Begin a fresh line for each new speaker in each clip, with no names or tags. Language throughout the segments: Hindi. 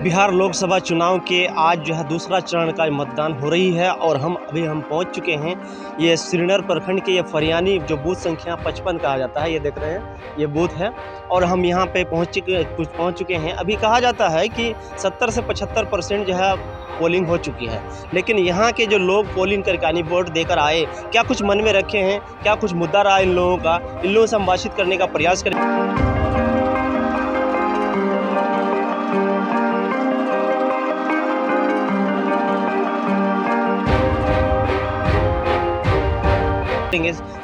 बिहार लोकसभा चुनाव के आज जो है दूसरा चरण का मतदान हो रही है और हम पहुंच चुके हैं। ये श्रीनगर प्रखंड के ये फरियानी जो बूथ संख्या 55 कहा जाता है, ये देख रहे हैं ये बूथ है और हम यहाँ पे पहुंच चुके हैं। अभी कहा जाता है कि 70 से 75% जो है पोलिंग हो चुकी है, लेकिन यहाँ के जो लोग पोलिंग करके यानी वोट देकर आए, क्या कुछ मन में रखे हैं, क्या कुछ मुद्दा रहा इन लोगों का, इन लोगों से हम बातचीत करने का प्रयास करें।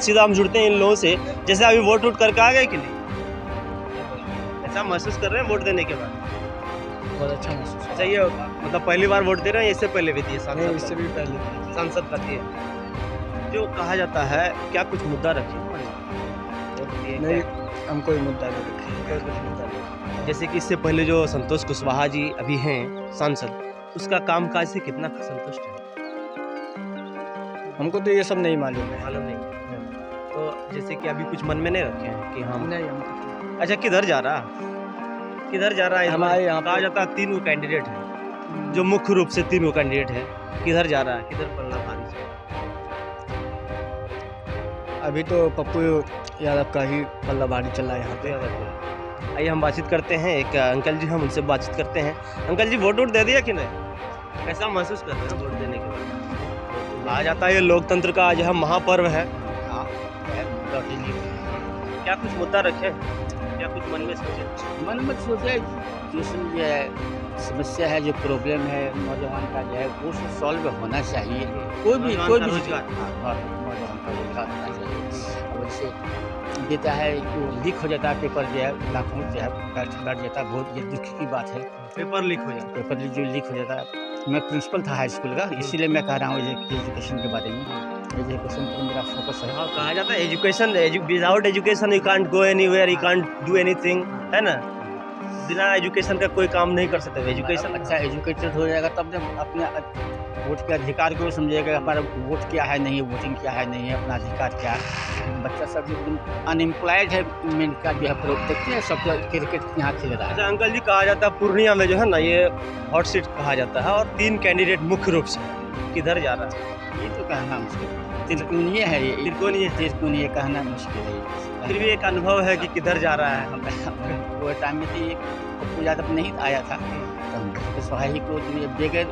सीधा हम जुड़ते हैं इन लोगों से। जैसे अभी वोट करके आ गए कि नहीं, ऐसा महसूस कर रहे हैं वोट देने के बाद?
बहुत अच्छा महसूस।
अच्छा, ये मतलब पहली बार वोट दे रहे हैं, इससे पहले भी दिए?
इससे भी पहले
सांसद का दिए। जो कहा जाता है क्या कुछ मुद्दा रखे?
नहीं, हम कोई मुद्दा नहीं रखे।
जैसे कि इससे पहले जो संतोष कुशवाहा जी अभी हैं सांसद, उसका कामकाज से कितना संतुष्ट है?
हमको तो ये सब नहीं मालूम है।
मालूम नहीं। तो जैसे कि अभी कुछ मन में नहीं रखे हैं कि हम
नहीं, हम
अच्छा किधर जा रहा है?
हमारे यहाँ
कहा जाता है 3 कैंडिडेट है, जो मुख्य रूप से 3 कैंडिडेट है। किधर जा रहा है, किधर पलना भारी से?
अभी तो पप्पू यादव का ही पल्ला भारी चल रहा है यहाँ पे।
आइए हम बातचीत करते हैं, एक अंकल जी, हम उनसे बातचीत करते हैं। अंकल जी, वोट दे दिया कि नहीं? कैसा महसूस कर रहे हैं वोट देने के बाद? कहा जाता है ये लोकतंत्र का जो है महापर्व है। क्या कुछ मुद्दा रखे, क्या कुछ मन में सोचे?
मन में सोचे जो समस्या है, जो प्रॉब्लम है नौजवान का जो है वो सॉल्व होना चाहिए। कोई भी
रोजगार
नौजवान का रोजगार होना चाहिए। अब जैसे देता है वो लीक हो जाता है पेपर, जो है लाखों जो है बैठ जाता है। बहुत ये दुख की बात है।
पेपर लीक हो जाता
पेपर जो लीक हो जाता है। मैं प्रिंसिपल था हाई स्कूल का, इसीलिए मैं कह रहा हूँ एजुकेशन के बारे में। एजुकेशन पर मेरा फोकस है।
हाँ, कहा जाता है education, without education you can't go anywhere, you can't do anything, है ना? बिना एजुकेशन का कोई काम नहीं कर सकते। एजुकेशन
अच्छा एजुकेटेड हो जाएगा तब जब अपने वोट के अधिकार को समझेगा। हमारा वोट क्या है, नहीं है, वोटिंग क्या है, नहीं है, अपना अधिकार क्या है। बच्चा सब एकदम अनएम्प्लॉयड है, मेन का जो है देखते हैं सब क्रिकेट यहाँ खेल रहा है।
अच्छा अंकल जी, कहा जाता है पूर्णिया में जो है ना ये हॉट सीट कहा जाता है और 3 कैंडिडेट मुख्य रूप से, किधर जा रहा है?
ये तो कहना मुश्किल, त्रिकोणीय है ये। त्रिकोणीय कहना मुश्किल है।
फिर भी एक अनुभव है कि किधर जा रहा है।
वो टाइम में तो पप्पू यादव नहीं आया था, तो हम कुशवाहा ही को बगैर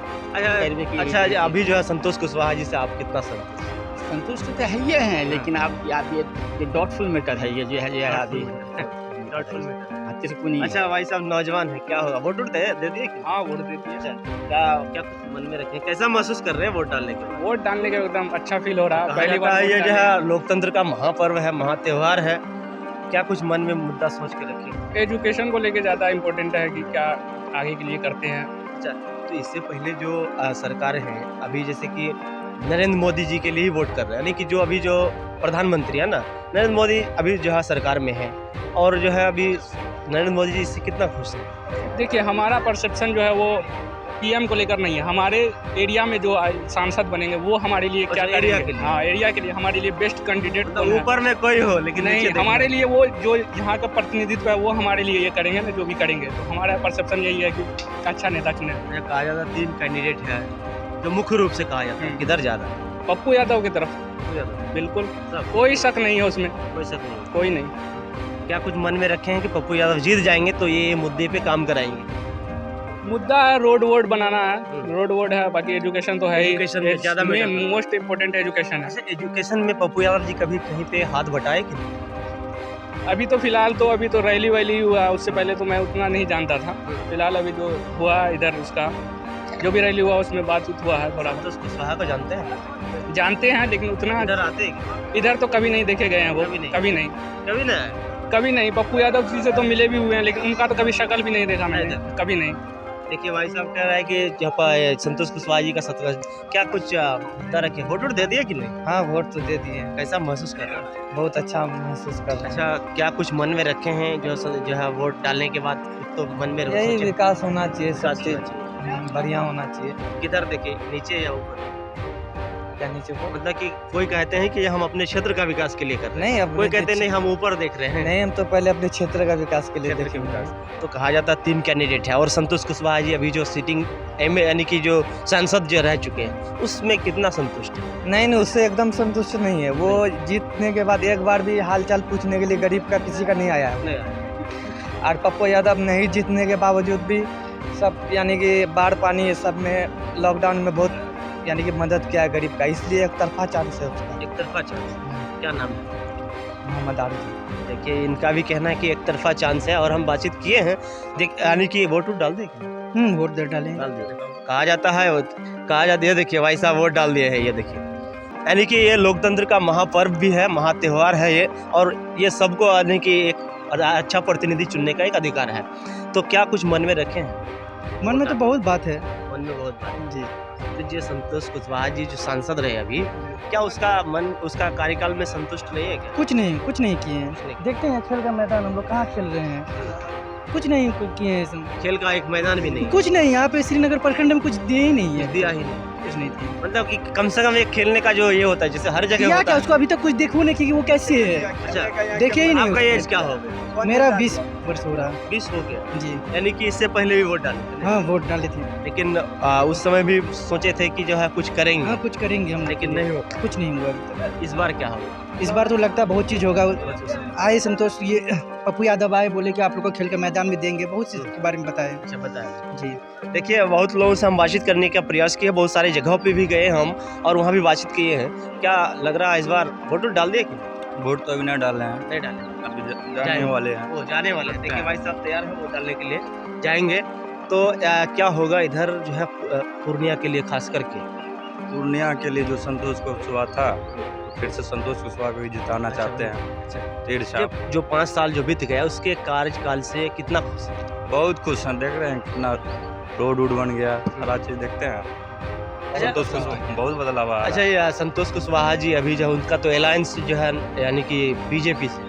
अच्छा अभी जो है संतोष कुशवाहा जी से आप कितना
संतुष्ट तो है ही हैं, लेकिन आप ये डाउटफुल मैटर है। ये जो है अभी
डाउटफुल मैटर।
त्रिकोणीय।
अच्छा भाई साहब नौजवान है, क्या होगा, वोट दे दिए?
हाँ, वोट दे दिए।
अच्छा, क्या कुछ मन में रखे, कैसा महसूस कर रहे हैं वोट डालने के बाद?
वोट डालने के एकदम अच्छा फील हो रहा है।
पहली बार ये जो है लोकतंत्र का महापर्व है, महात्योहार है, क्या कुछ मन में मुद्दा सोच के रखे?
एजुकेशन को लेके ज़्यादा इम्पोर्टेंट है कि क्या आगे के लिए करते हैं।
अच्छा, तो इससे पहले जो सरकार है अभी, जैसे कि नरेंद्र मोदी जी के लिए ही वोट कर रहे हैं, यानी कि जो अभी जो प्रधानमंत्री है ना, नरेंद्र मोदी अभी जो है सरकार में है और जो है अभी नरेंद्र मोदी जी इससे कितना खुश है?
देखिए, हमारा परसेप्शन जो है वो पीएम को लेकर नहीं है। हमारे एरिया में जो सांसद बनेंगे वो हमारे लिए क्या
एरिया
करेंगे।
के लिए?
हाँ, एरिया के लिए हमारे लिए बेस्ट कैंडिडेट
तो ऊपर में कोई हो लेकिन
नहीं,
नीचे
हमारे लिए वो जो यहाँ का प्रतिनिधित्व है वो हमारे लिए ये करेंगे ना, जो भी करेंगे। तो हमारा परसेप्शन यही है कि अच्छा नेता चुने।
कहा जाता है 3 कैंडिडेट है जो मुख्य रूप से कहा जाता है, किधर जा रहा है?
पप्पू यादव की तरफ बिल्कुल, कोई शक नहीं है उसमें,
कोई शक नहीं।
कोई नहीं।
क्या कुछ मन में रखे हैं कि पप्पू यादव जीत जाएंगे तो ये मुद्दे पे काम कराएंगे?
मुद्दा है रोड बनाना है, रोड है, बाकी एजुकेशन तो है ही।
एजुकेशन में ज़्यादा
मोस्ट इम्पोर्टेंट एजुकेशन है।
एजुकेशन में पप्पू यादव जी कभी कहीं पे हाथ बटाए कि नहीं?
अभी तो फिलहाल तो अभी तो रैली वैली हुआ, उससे पहले तो मैं उतना नहीं जानता था। फिलहाल अभी जो हुआ इधर, उसका जो भी रैली हुआ उसमें बातचीत हुआ है थोड़ा।
तो उसको कुशवाहा को जानते हैं
लेकिन उतना
इधर आते हैं?
इधर तो कभी नहीं देखे गए हैं वो, कभी नहीं। पप्पू यादव जी से तो मिले भी हुए हैं, लेकिन उनका तो कभी शक्ल भी नहीं देखा मैंने, कभी नहीं।
देखिए भाई साहब कह रहा है कि जहाँ पर संतोष कुशवाहा जी का क्या कुछ मुद्दा रखे, वोट दे दिए कि नहीं?
हाँ, वोट तो दे दिए।
कैसा महसूस कर रहे हैं?
बहुत अच्छा महसूस कर रहे हैं।
अच्छा, क्या कुछ मन में रखे हैं जो है वोट डालने के बाद कुछ तो मन में
यही विकास होना चाहिए, सब चीज
चाहिए,
बढ़िया होना चाहिए।
किधर देखे, नीचे या ऊपर?
क्या नीचे को?
मतलब कि कोई कहते हैं कि हम अपने क्षेत्र का विकास के लिए कर रहे हैं,
नहीं, अब
कोई कहते हैं नहीं हम ऊपर देख रहे हैं
नहीं, हम तो पहले अपने क्षेत्र का विकास के लिए
क्षेत्र के
देखेंगे।
विकास। तो कहा जाता है 3 कैंडिडेट है और संतोष कुशवाहा जी अभी जो सिटिंग एमए यानी कि जो सांसद जो रह चुके हैं उसमें कितना संतुष्ट है?
नहीं, उससे एकदम संतुष्ट नहीं है। वो जीतने के बाद एक बार भी हालचाल पूछने के लिए गरीब का किसी का नहीं आया है। और पप्पू यादव नहीं जीतने के बावजूद भी सब यानी कि बाढ़ पानी ये सब में लॉकडाउन में बहुत यानी कि मदद किया है गरीब का, इसलिए एक तरफा चांस है उसका।
एक तरफा चांस, क्या नाम है?
मोहम्मद आरिफ।
देखिए इनका भी कहना है कि एक तरफा चांस है और हम बातचीत किए हैं यानी कि वोट डाल देंगे,
वोट दे डालें।
डाल दिए कहा जाता है, कहा जाता है देखिए भाई साहब वोट डाल दिए हैं, ये देखिए यानी कि ये लोकतंत्र का महापर्व भी है, महात्योहार है ये, और ये सबको यानी कि एक अच्छा प्रतिनिधि चुनने का एक अधिकार है। तो क्या कुछ मन में रखे हैं?
मन में तो बहुत बात है
मन में बहुत बात
जी।
तो जो संतोष कुशवाहा जी जो सांसद रहे अभी, क्या उसका मन उसका कार्यकाल में संतुष्ट नहीं है क्या?
कुछ नहीं किए हैं।
नहीं।
देखते हैं खेल का मैदान हम लोग कहाँ खेल रहे हैं, कुछ नहीं किए हैं इसमें।
खेल का एक मैदान भी नहीं
कुछ नहीं, यहाँ पे श्रीनगर प्रखंड में कुछ दिए ही नहीं है,
दिया ही नहीं,
कुछ नहीं दिया।
मतलब कि कम से कम एक खेलने का जो ये होता है जैसे हर जगह
क्या
होता
क्या
है।
उसको अभी तक कुछ देखो नहीं कि वो कैसे है,
अच्छा
देखे ही नहीं
आपका
उसको।
एज क्या हो गया?
मेरा 20 वर्ष हो रहा
20 हो गया,
जी।
यानी कि इससे पहले भी वोट डाले थे।
हाँ, वोट डाले थे।
लेकिन उस समय भी सोचे थे कि जो है कुछ करेंगे,
हाँ, कुछ करेंगे हम,
लेकिन नहीं हो।
कुछ नहीं हुआ अभी तक।
इस बार क्या होगा?
इस बार तो लगता है बहुत चीज़ होगा। आए संतोष, ये पप्पू यादव आए, बोले कि आप लोग को खेल का मैदान भी देंगे, बहुत चीज़ के बारे में बताए।
अच्छा बताया
जी।
देखिए बहुत लोगों से हम बातचीत करने का प्रयास किए, बहुत सारे जगहों पे भी गए हम और वहाँ भी बातचीत किए हैं। क्या लग रहा है इस बार वोट डाल दिए कि
वोट तो अभी नहीं डाल रहे हैं,
नहीं डाले?
अभी जाने वाले हैं।
वो जाने वाले हैं। देखिए भाई साहब तैयार है वोट डालने के लिए, जाएंगे। तो क्या होगा इधर जो है पूर्णिया के लिए खास करके?
पूर्णिया के लिए जो संतोष कुशवाहा था, फिर से संतोष कुशवाहा को ही जिताना चाहते हैं।
अच्छा।
ढेर साहब
जो 5 साल जो बीत गया उसके कार्यकाल से कितना खुश है?
बहुत खुश हैं, देख रहे हैं कितना रोड बन गया, सारा चीज़ देखते हैं। संतोष कुशवाहा बहुत बदलाव आया।
अच्छा ये संतोष कुशवाहा जी अभी जो उनका तो अलायंस जो है यानी कि बीजेपी से,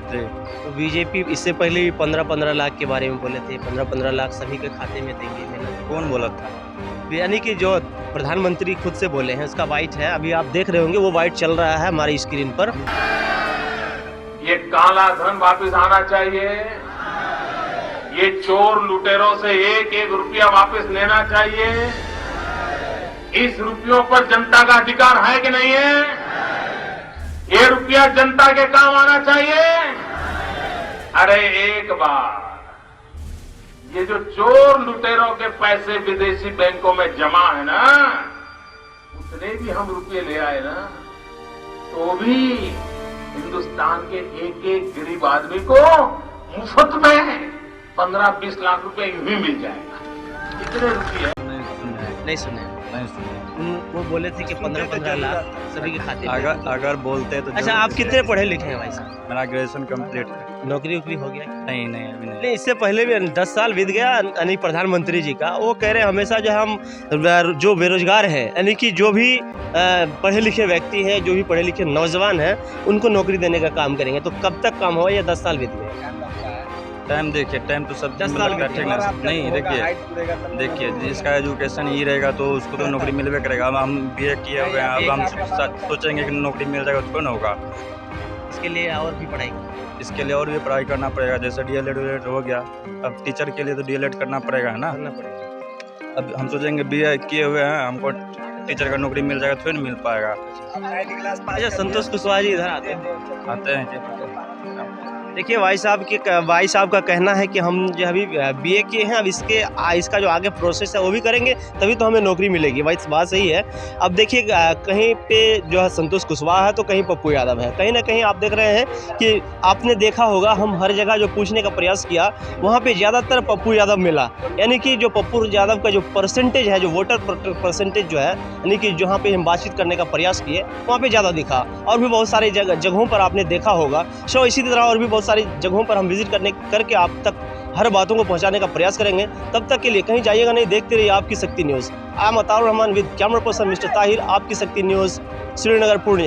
जी
तो बीजेपी इससे पहले भी 15-15 लाख के बारे में बोले थे, 15-15 लाख सभी के खाते में देंगे।
कौन बोला था?
यानी कि जो प्रधानमंत्री खुद से बोले हैं, उसका वाइट है, अभी आप देख रहे होंगे वो वाइट चल रहा है हमारी स्क्रीन पर।
ये काला धन वापस आना चाहिए, ये चोर लुटेरों से 1-1 रुपया वापस लेना चाहिए। इस रुपयों पर जनता का अधिकार है कि नहीं है? ये रुपया जनता के काम आना चाहिए। अरे एक बार ये जो चोर लुटेरों के पैसे विदेशी बैंकों में जमा है ना, उतने भी हम रुपये ले आए ना, तो भी हिंदुस्तान के एक गरीब आदमी को मुफ्त में 15-20 लाख रुपए यूं ही मिल जाएगा। इतने रुपये
नहीं सुने
नहीं सुने।
वो बोले थे कि 15-15 लाख सभी के खाते में।
अगर बोलते तो
अच्छा आप कितने पढ़े लिखे हैं भाई साहब?
मेरा ग्रेजुएशन कंप्लीट है।
नौकरी वोकरी हो गया?
नहीं अभी नहीं।
नहीं इससे पहले भी 10 साल बीत गया यानी प्रधानमंत्री जी का, वो कह रहे हैं हमेशा जो हम जो बेरोजगार है यानी कि जो भी पढ़े लिखे व्यक्ति हैं, जो भी पढ़े लिखे नौजवान हैं, उनको नौकरी देने का काम करेंगे। तो कब तक काम हो? या 10 साल बीत गए?
टाइम देखिए, टाइम तो सब
10 साल
मतलब ठीक ना नहीं। देखिए जिसका एजुकेशन ही रहेगा तो उसको तो नौकरी मिलवे करेगा। अब हम BA किए हुए हैं, अब हम सोचेंगे कि नौकरी मिल जाएगा, उसको ना होगा।
इसके लिए और भी पढ़ाई
इसके लिए और भी पढ़ाई करना पड़ेगा। जैसे DLED हो गया, अब टीचर के लिए तो DLED करना पड़ेगा है ना।
करना पड़ेगा।
अब हम सोचेंगे BA किए हुए हैं, हमको टीचर का नौकरी मिल जाएगा, थोड़ी मिल पाएगा।
अच्छा संतोष कुशवाहा जी इधर आते हैं। देखिए भाई साहब का कहना है कि हम जो अभी BA किए हैं, अब इसका जो आगे प्रोसेस है वो भी करेंगे, तभी तो हमें नौकरी मिलेगी। भाई बात सही है। अब देखिए कहीं पे जो है संतोष कुशवाहा है तो कहीं पप्पू यादव है, कहीं ना कहीं आप देख रहे हैं कि आपने देखा होगा हम हर जगह जो पूछने का प्रयास किया वहाँ पे ज़्यादातर पप्पू यादव मिला। यानी कि जो पप्पू यादव का जो परसेंटेज है, जो वोटर परसेंटेज जो है, यानी कि जहाँ पे हम बातचीत करने का प्रयास किए वहाँ पे ज़्यादा दिखा। और भी बहुत सारी जगहों पर आपने देखा होगा। सो इसी तरह और भी बहुत सारी जगहों पर हम विजिट करके आप तक हर बातों को पहुंचाने का प्रयास करेंगे। तब तक के लिए कहीं जाइएगा नहीं, देखते रहिए आपकी शक्ति news. I am Ataur Rahman with camera person mister Tahir, आपकी शक्ति न्यूज़, श्रीनगर पूर्णिया।